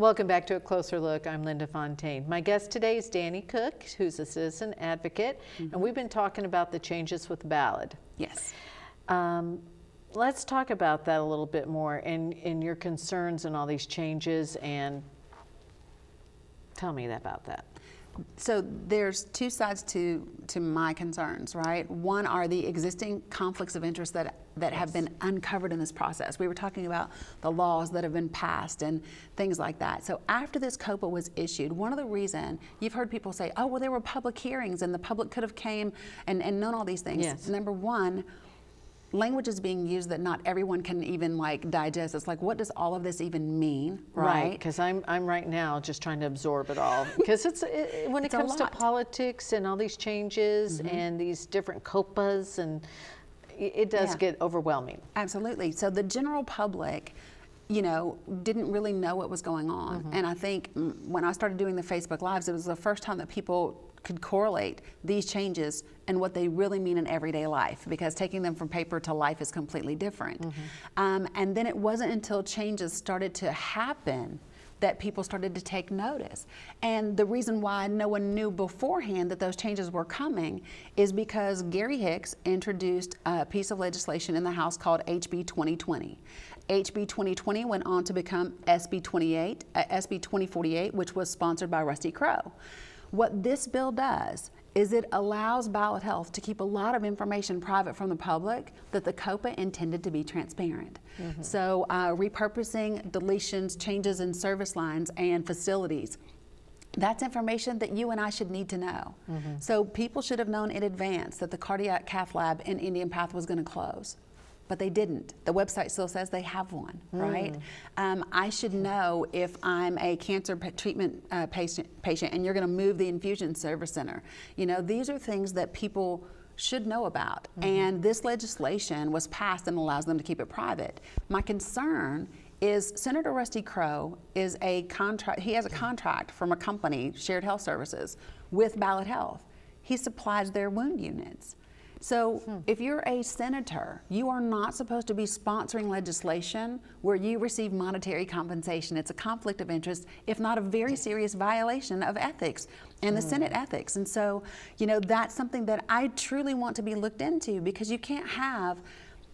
Welcome back to A Closer Look. I'm Linda Fontaine. My guest today is Dani Cook, who's a citizen advocate, and we've been talking about the changes with the ballot. Yes. Let's talk about that a little bit more and your concerns and all these changes, and tell me about that. So there's two sides to my concerns, right? One are the existing conflicts of interest that have been uncovered in this process. We were talking about the laws that have been passed and things like that. So after this COPA was issued, one of the reason you've heard people say, oh, well, there were public hearings and the public could have came and known all these things. Yes. Number one, language is being used that not everyone can even digest. It's like, what does all of this even mean, right? Because I'm right now just trying to absorb it all. Because when it comes to politics and all these changes and these different COPAs, and it does get overwhelming. Absolutely. So the general public, didn't really know what was going on. And I think when I started doing the Facebook Lives, it was the first time that people could correlate these changes and what they really mean in everyday life, because taking them from paper to life is completely different. And then it wasn't until changes started to happen that people started to take notice. And the reason why no one knew beforehand that those changes were coming is because Gary Hicks introduced a piece of legislation in the House called HB 2020. HB 2020 went on to become SB 2048, which was sponsored by Rusty Crowe. What this bill does is it allows Ballot Health to keep a lot of information private from the public that the COPA intended to be transparent. So repurposing, deletions, changes in service lines and facilities, that's information that you and I should need to know. So people should have known in advance that the cardiac cath lab in Indian Path was going to close. But they didn't. The website still says they have one, right? I should know if I'm a cancer treatment patient and you're going to move the infusion service center. These are things that people should know about. And this legislation was passed and allows them to keep it private. My concern is Senator Rusty Crowe is he has a contract from a company, Shared Health Services, with Ballot Health. He supplies their wound units. So if you're a senator, you are not supposed to be sponsoring legislation where you receive monetary compensation. It's a conflict of interest, if not a very serious violation of ethics and the Senate ethics. And so, that's something that I truly want to be looked into, because you can't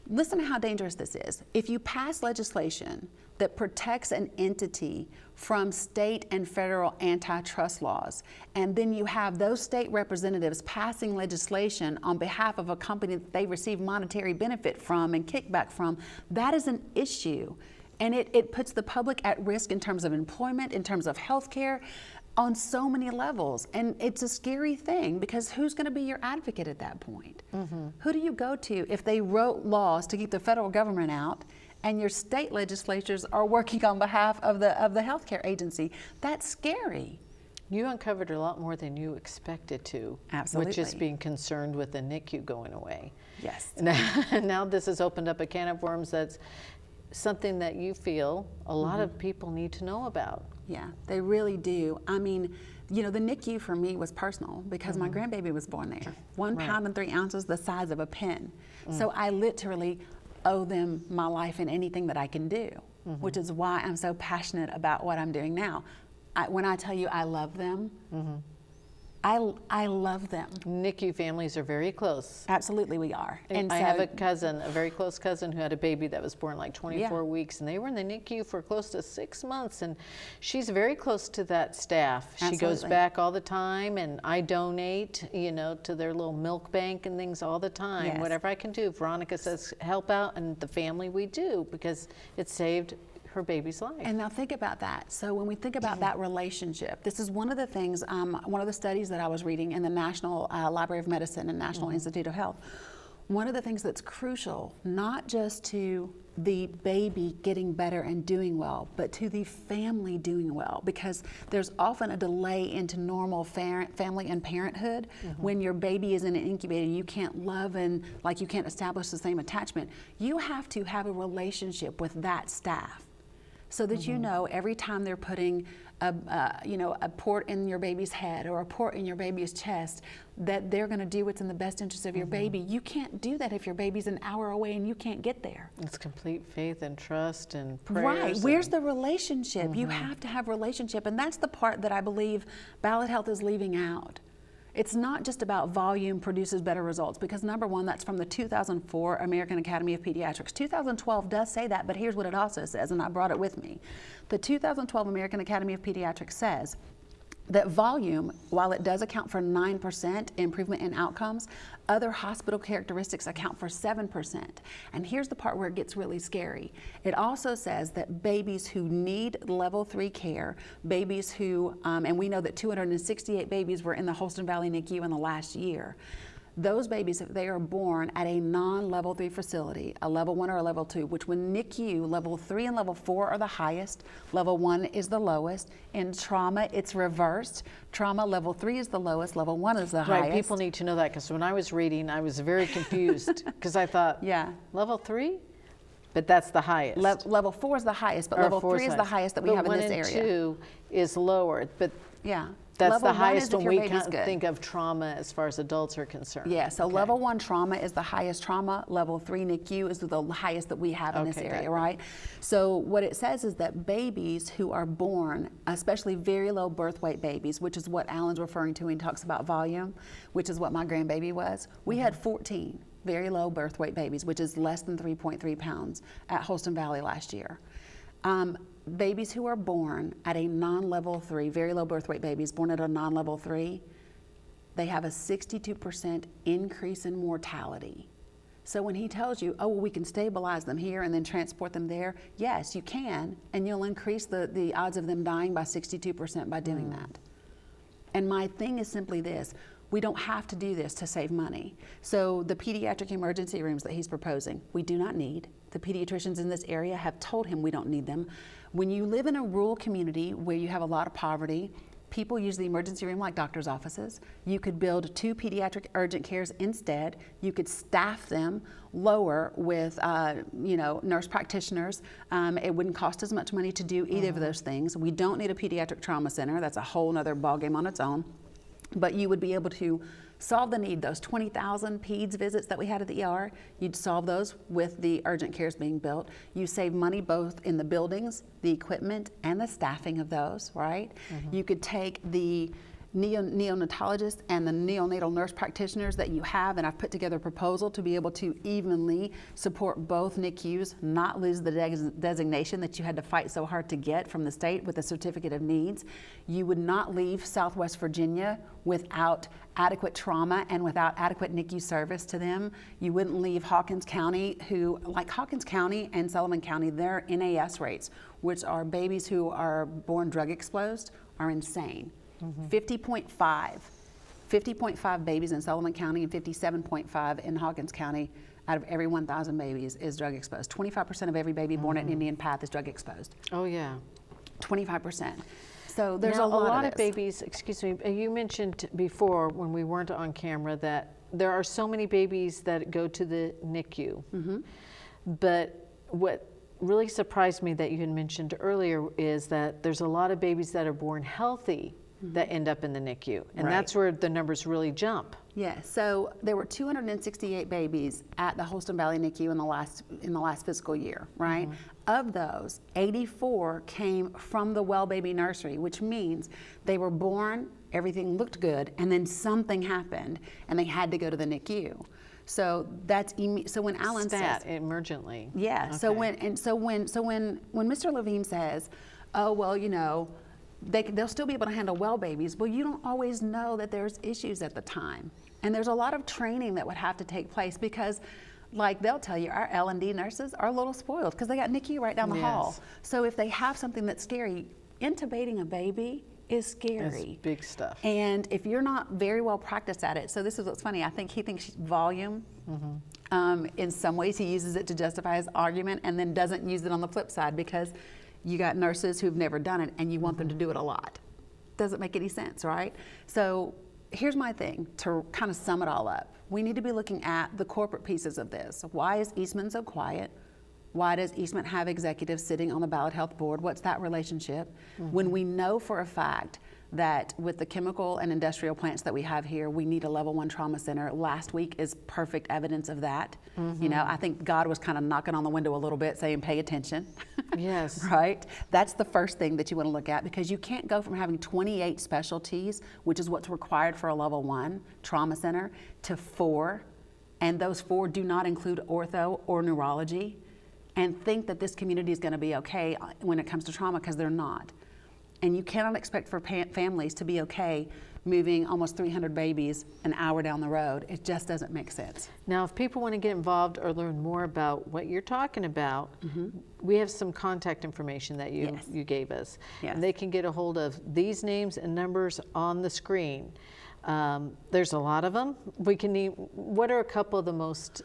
listen to how dangerous this is. If you pass legislation that protects an entity from state and federal antitrust laws, and then you have those state representatives passing legislation on behalf of a company that they receive monetary benefit from and kickback from, that is an issue. And it puts the public at risk in terms of employment, in terms of health care, on so many levels. And it's a scary thing, because who's going to be your advocate at that point? Who do you go to if they wrote laws to keep the federal government out and your state legislatures are working on behalf of the healthcare agency? That's scary. You uncovered a lot more than you expected to. Absolutely. Which is being concerned with the NICU going away. Yes. Now this has opened up a can of worms that's something that you feel a lot of people need to know about. Yeah, they really do. I mean, the NICU for me was personal, because my grandbaby was born there. 1 pound and 3 ounces, the size of a pin. So I literally owe them my life and anything that I can do, which is why I'm so passionate about what I'm doing now. When I tell you I love them, I love them. NICU families are very close. Absolutely, we are. And I have a cousin, a very close cousin, who had a baby that was born like 24 weeks, and they were in the NICU for close to 6 months, and she's very close to that staff. Absolutely. She goes back all the time, and I donate, to their little milk bank and things all the time. Yes. Whatever I can do. Veronica says help out, and the family, we do, because it saved her baby's life. And now think about that. So when we think about that relationship, this is one of the things, one of the studies that I was reading in the National Library of Medicine and National Institute of Health. One of the things that's crucial, not just to the baby getting better and doing well, but to the family doing well, because there's often a delay into normal family and parenthood. When your baby is in an incubator, you can't love and you can't establish the same attachment. You have to have a relationship with that staff so that you know every time they're putting a port in your baby's head or a port in your baby's chest, that they're going to do what's in the best interest of your baby. You can't do that if your baby's an hour away and you can't get there. It's complete faith and trust and prayers. Right. Where's the relationship? You have to have relationship, and that's the part that I believe Ballot Health is leaving out. It's not just about volume produces better results, because number one, that's from the 2004 American Academy of Pediatrics. 2012 does say that, but here's what it also says, and I brought it with me. The 2012 American Academy of Pediatrics says that volume, while it does account for 9% improvement in outcomes, other hospital characteristics account for 7%. And here's the part where it gets really scary. It also says that babies who need level 3 care, babies who, and we know that 268 babies were in the Holston Valley NICU in the last year. Those babies, if they are born at a non-level 3 facility, a level 1 or a level 2, which when NICU, level 3 and level 4 are the highest, level 1 is the lowest. In trauma, it's reversed. Trauma, level 3 is the lowest, level 1 is the highest. Right, people need to know that, because when I was reading, I was very confused, because I thought, level 3? But that's the highest. Level 4 is the highest, but level 3 is the highest that we have in this area. But 1 and 2 is lower, but that's level the highest when we good. think of trauma as far as adults are concerned. Yeah, so level 1 trauma is the highest trauma. Level 3 NICU is the highest that we have in this area, right? So what it says is that babies who are born, especially very low birth weight babies, which is what Alan's referring to when he talks about volume, which is what my grandbaby was. We had 14 very low birth weight babies, which is less than 3.3 pounds at Holston Valley last year. Babies who are born at a non-level 3, very low birth weight babies born at a non-level 3, they have a 62% increase in mortality. So when he tells you, oh, well, we can stabilize them here and then transport them there, yes, you can, and you'll increase the odds of them dying by 62% by doing that. And my thing is simply this: we don't have to do this to save money. So the pediatric emergency rooms that he's proposing, we do not need. The pediatricians in this area have told him we don't need them. When you live in a rural community where you have a lot of poverty, people use the emergency room like doctor's offices. You could build 2 pediatric urgent cares instead. You could staff them lower with nurse practitioners. It wouldn't cost as much money to do either of those things. We don't need a pediatric trauma center. That's a whole nother ballgame on its own. But you would be able to solve the need. Those 20,000 peds visits that we had at the ER, you'd solve those with the urgent cares being built. You save money both in the buildings, the equipment, and the staffing of those, right? You could take the neonatologists and the neonatal nurse practitioners that you have, and I've put together a proposal to be able to evenly support both NICUs, not lose the designation that you had to fight so hard to get from the state with the certificate of needs. You would not leave Southwest Virginia without adequate trauma and without adequate NICU service to them. You wouldn't leave Hawkins County, who, like Hawkins County and Sullivan County, their NAS rates, which are babies who are born drug exposed, are insane. 50.5 babies in Sullivan County and 57.5 in Hawkins County out of every 1,000 babies is drug exposed. 25% of every baby born at an Indian Path is drug exposed. Oh yeah. 25%. So there's now, a lot of babies, excuse me, you mentioned before when we weren't on camera that there are so many babies that go to the NICU. But what really surprised me that you had mentioned earlier is that there's a lot of babies that are born healthy that end up in the NICU, and that's where the numbers really jump. Yeah, so there were 268 babies at the Holston Valley NICU in the last fiscal year, right? Of those, 84 came from the Well Baby Nursery, which means they were born, everything looked good, and then something happened, and they had to go to the NICU. So that's so when Alan says emergently. Yeah. Okay. So when Mr. Levine says, oh well, you know, they'll still be able to handle well babies. Well, you don't always know that there's issues at the time, and there's a lot of training that would have to take place because, like they'll tell you, our L&D nurses are a little spoiled because they got NICU right down the hall. So if they have something that's scary, intubating a baby is scary. It's big stuff. And if you're not very well practiced at it, so this is what's funny, I think he thinks volume, in some ways he uses it to justify his argument and then doesn't use it on the flip side because you got nurses who've never done it and you want them to do it a lot. Doesn't make any sense, right? So here's my thing to kind of sum it all up. We need to be looking at the corporate pieces of this. Why is Eastman so quiet? Why does Eastman have executives sitting on the Ballot Health Board? What's that relationship? When we know for a fact that with the chemical and industrial plants that we have here, we need a level 1 trauma center. Last week is perfect evidence of that. You know, I think God was kind of knocking on the window a little bit saying, pay attention. Yes. Right? That's the first thing that you want to look at, because you can't go from having 28 specialties, which is what's required for a level 1 trauma center, to 4. And those 4 do not include ortho or neurology, and think that this community is going to be okay when it comes to trauma, because they're not. And you cannot expect for families to be okay moving almost 300 babies an hour down the road. It just doesn't make sense. Now, if people want to get involved or learn more about what you're talking about, we have some contact information that you gave us. Yes. And they can get a hold of these names and numbers on the screen. There's a lot of them. We can need, what are a couple of the most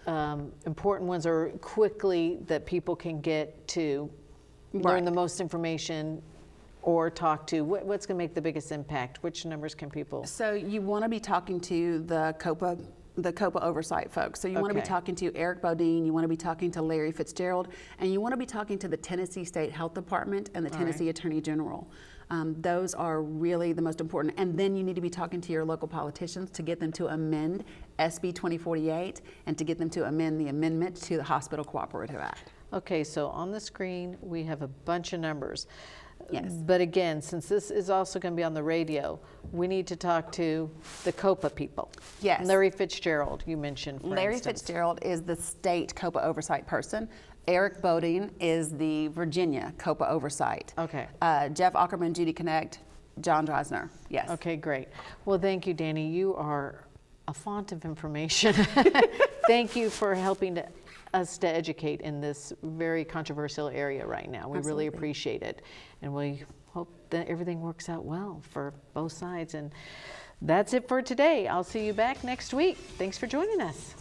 important ones, or quickly that people can get to learn the most information or talk to? What's going to make the biggest impact? Which numbers can people? So you want to be talking to the COPA oversight folks. So you want to be talking to Eric Bodine, you want to be talking to Larry Fitzgerald, and you want to be talking to the Tennessee State Health Department and the Tennessee Attorney General. Those are really the most important. And then you need to be talking to your local politicians to get them to amend SB 2048 and to get them to amend the amendment to the Hospital Cooperative Act. Okay, so on the screen we have a bunch of numbers. Yes. But again, since this is also going to be on the radio, we need to talk to the COPA people. Yes. Larry Fitzgerald, you mentioned, for Larry instance. Fitzgerald is the state COPA oversight person. Eric Bodine is the Virginia COPA oversight. Okay. Jeff Ackerman, Judy Connect, John Dreisner. Yes. Okay, great. Well, thank you, Dani. You are a font of information. Thank you for helping us to educate in this very controversial area right now. We really appreciate it. And we hope that everything works out well for both sides. And that's it for today. I'll see you back next week. Thanks for joining us.